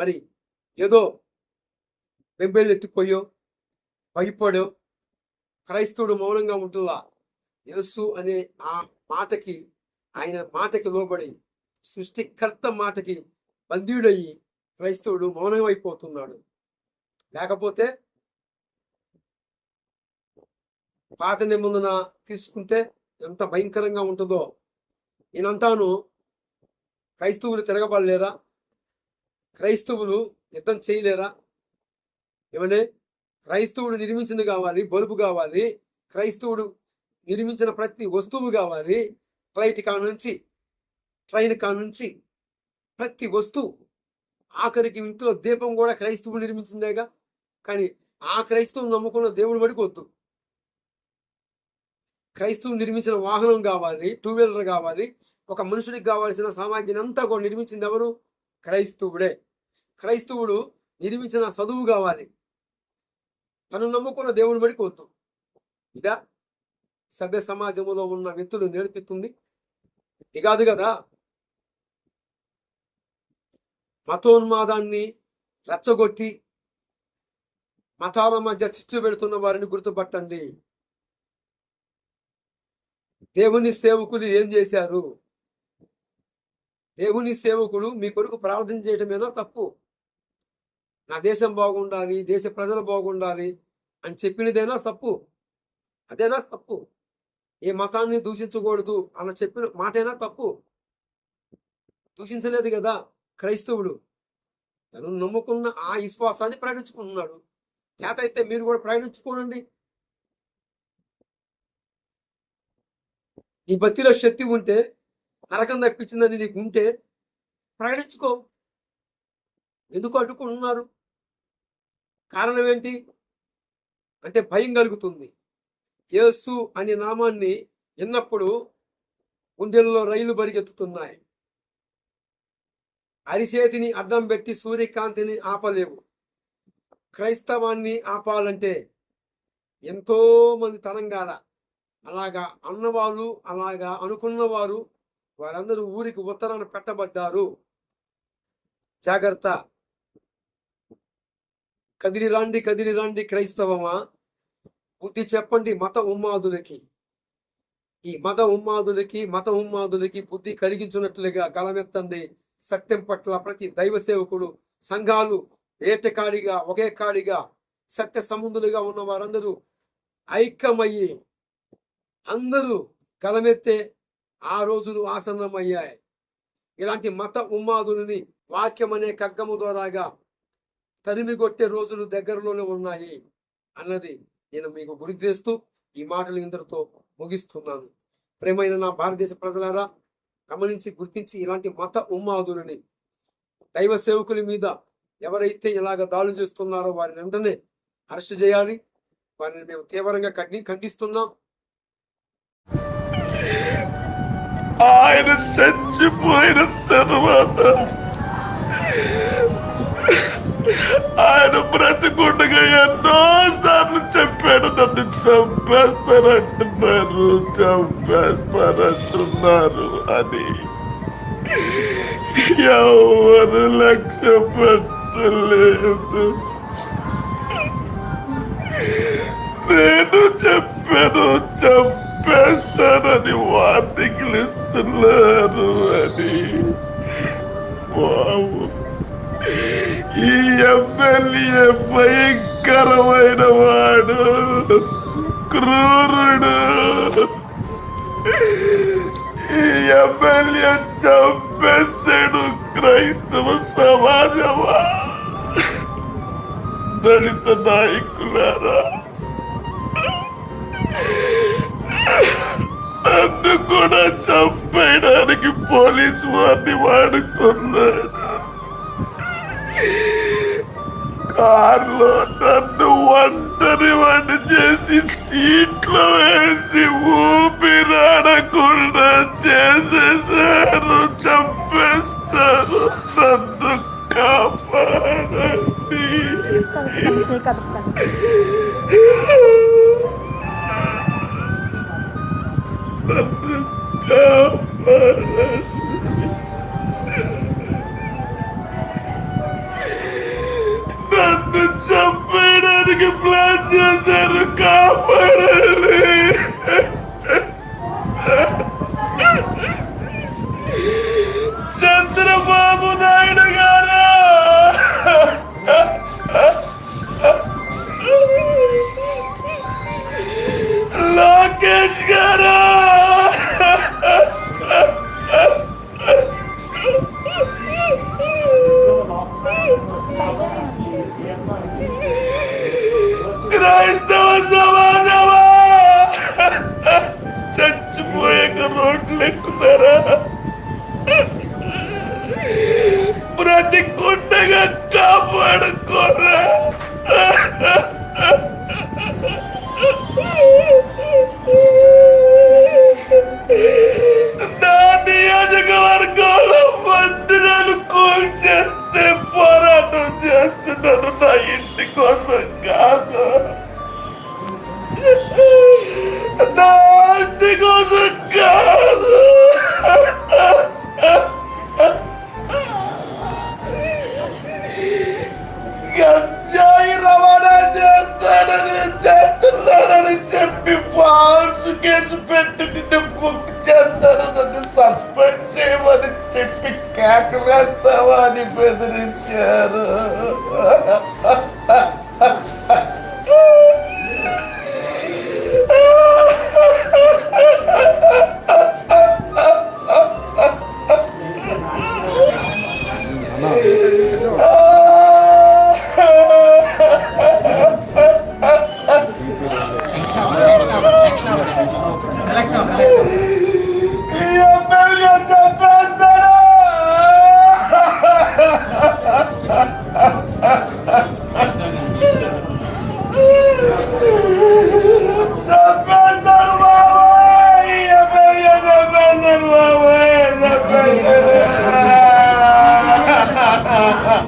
మరి ఏదో బెంబేలెత్తిపోయో భయపడో క్రైస్తవుడు మౌనంగా ఉంటున్నా యేసు అనే ఆ మాటకి, ఆయన మాటకి లోబడి సృష్టికర్త మాటకి బందీడయ్యి క్రైస్తవుడు మౌనం అయిపోతున్నాడు. లేకపోతే పాత నిబంధన తీసుకుంటే ఎంత భయంకరంగా ఉంటుందో. నేనంతాను క్రైస్తవులు తిరగబడలేరా? క్రైస్తవులు యుద్ధం చేయలేరా? ఏమనే క్రైస్తవుడు నిర్మించింది కావాలి, బల్బు కావాలి, క్రైస్తవుడు నిర్మించిన ప్రతి వస్తువు కావాలి. ఫ్లైట్ కానుంచి, ట్రైన్ కానుంచి ప్రతి వస్తువు, ఆఖరికి ఇంట్లో దీపం కూడా క్రైస్తవుడు నిర్మించిందేగా. కానీ ఆ క్రైస్తవుని నమ్ముకున్న దేవుడు పడిపోద్దు. క్రైస్తవుడు నిర్మించిన వాహనం కావాలి, 2 వీలర్ కావాలి, ఒక మనుషుడికి కావాల్సిన సామాగ్రిని అంతా కూడా నిర్మించింది ఎవరు? క్రైస్తవుడే. క్రైస్తవుడు నిర్మించిన చదువు కావాలి, తను నమ్ముకున్న దేవుని పడిపోద్దు. ఇదా సభ్య సమాజంలో ఉన్న వ్యక్తులు నేర్పిస్తుంది? ఇది కాదు కదా. మతోన్మాదాన్ని రెచ్చగొట్టి మతాల మధ్య చిచ్చు పెడుతున్న వారిని గుర్తుపట్టండి. దేవుని సేవకులు ఏం చేశారు? దేవుని సేవకుడు మీ కొరకు ప్రార్థన చేయటమేనా తప్పు? నా దేశం బాగుండాలి, దేశ ప్రజలు బాగుండాలి అని చెప్పినదేనా తప్పు? అదేనా తప్పు? ఏ మతాన్ని దూషించకూడదు అన్న చెప్పిన మాటైనా తప్పు? దూషించలేదు కదా క్రైస్తవుడు. తను నమ్ముకున్న ఆ విశ్వాసాన్ని ప్రకటించుకుంటున్నాడు. చేత అయితే మీరు కూడా ప్రకటించుకోనండి. నీ భక్తిలో శక్తి ఉంటే, నరకం తప్పించిందని నీకు ఉంటే ప్రకటించుకో. ఎందుకు అడ్డుకుంటున్నారు? కారణం ఏంటి అంటే భయం కలుగుతుంది. యేసు అనే నామాన్ని విన్నప్పుడు గుండెల్లో రైలు పరిగెత్తుతున్నాయి. అరిచేతిని అడ్డం పెట్టి సూర్యకాంతిని ఆపలేవు. క్రైస్తవాన్ని ఆపాలంటే ఎంతో మంది తరంగాల. అలాగా అన్నవాళ్ళు, అలాగా అనుకున్నవారు వారందరూ ఊరికి ఉత్తరాన పెట్టబడ్డారు. జాగ్రత్త. కదిలి రాండి, కదిలి రాండి క్రైస్తవమా, బుద్ధి చెప్పండి మత ఉన్మాదులకి. ఈ మత ఉన్మాదులకి బుద్ధి కలిగించున్నట్లుగా గలమెత్తండి. సత్యం పట్ల ప్రతి దైవ సేవకుడు, సంఘాలు ఏటకాడిగా, ఒకే కాడిగా, సత్య సముద్రులుగా ఉన్న వారందరూ ఐక్యమయ్యి అందరూ గలమెత్తే ఆ రోజులు ఆసన్నమయ్యాయి. ఇలాంటి మత ఉన్మాదులని వాక్యం అనే ఖడ్గము ద్వారాగా తరిమిగొట్టే రోజులు దగ్గరలోనే ఉన్నాయి అన్నది నేను మీకు గుర్తు చేస్తూ ఈ మాటలు ఇంతటితో ముగిస్తున్నాను. ప్రేమైన నా భారతదేశ ప్రజలారా, గమనించి గుర్తించి ఇలాంటి మత ఉన్మాదులని, దైవ సేవకుల మీద ఎవరైతే ఇలాగ దాడులు చేస్తున్నారో వారిని వెంటనే అరెస్ట్ చేయాలి. వారిని మేము తీవ్రంగా ఖండిస్తున్నాం. ఆయన చచ్చిపోయిన తర్వాత ఆయన బ్రతికుండగా ఎన్నోసార్లు చెప్పాడు, నన్ను చంపేస్తారంటున్నారు అని. ఎవరు లక్ష్య పెట్టలేదు. నేను చెప్పాను చంపేస్తానని, వార్నింగ్లు ఇస్తున్నారు అని. బాబు, ఈ ఎమ్మెల్యే భయంకరమైన వాడు, క్రూరుడు. ఈ ఎమ్మెల్యే చంపేస్తాడు క్రైస్తవ సమాజమా? దళిత నాయకులారా, నన్ను కూడా చంపేయడానికి పోలీసు వారిని వాడుకున్నాడు. కార్లో నన్ను ఒంటరి వాడిని చేసి సీట్లో వేసి ఊపిరాడకుండా చేసేసారు. చంపేస్తారు. నన్ను కాపాడండి. నన్ను కాపాడండి. చంపడానికి ప్లాన్ చేశారు, కాపాడండి. చంద్రబాబు నాయుడు గారు, లోకేష్ గారు, క్రైస్తవ సమాజమా, చచ్చిపోయాక రోడ్లు ఎక్కుతారా? బ్రతికుండగా కాపాడుకోరా? నా నియోజకవర్గంలో మందిరాలు కూల్చేస్తే పోరాటం చేస్తున్నాను, నా ఇంటి కోసం కాదు, నా ఆస్తి కోసం కాదు. గంజాయి రవాణా చేస్తున్నానని చెప్పి ఫాల్స్ కేసు పెట్టి నిన్ను బుక్ చేస్తాను, నన్ను సస్పెండ్ చేయమని చెప్పి కేకలేస్తావా అని బెదిరించారు. ఈ ఎమ్మెల్యే చంపేస్తాడు.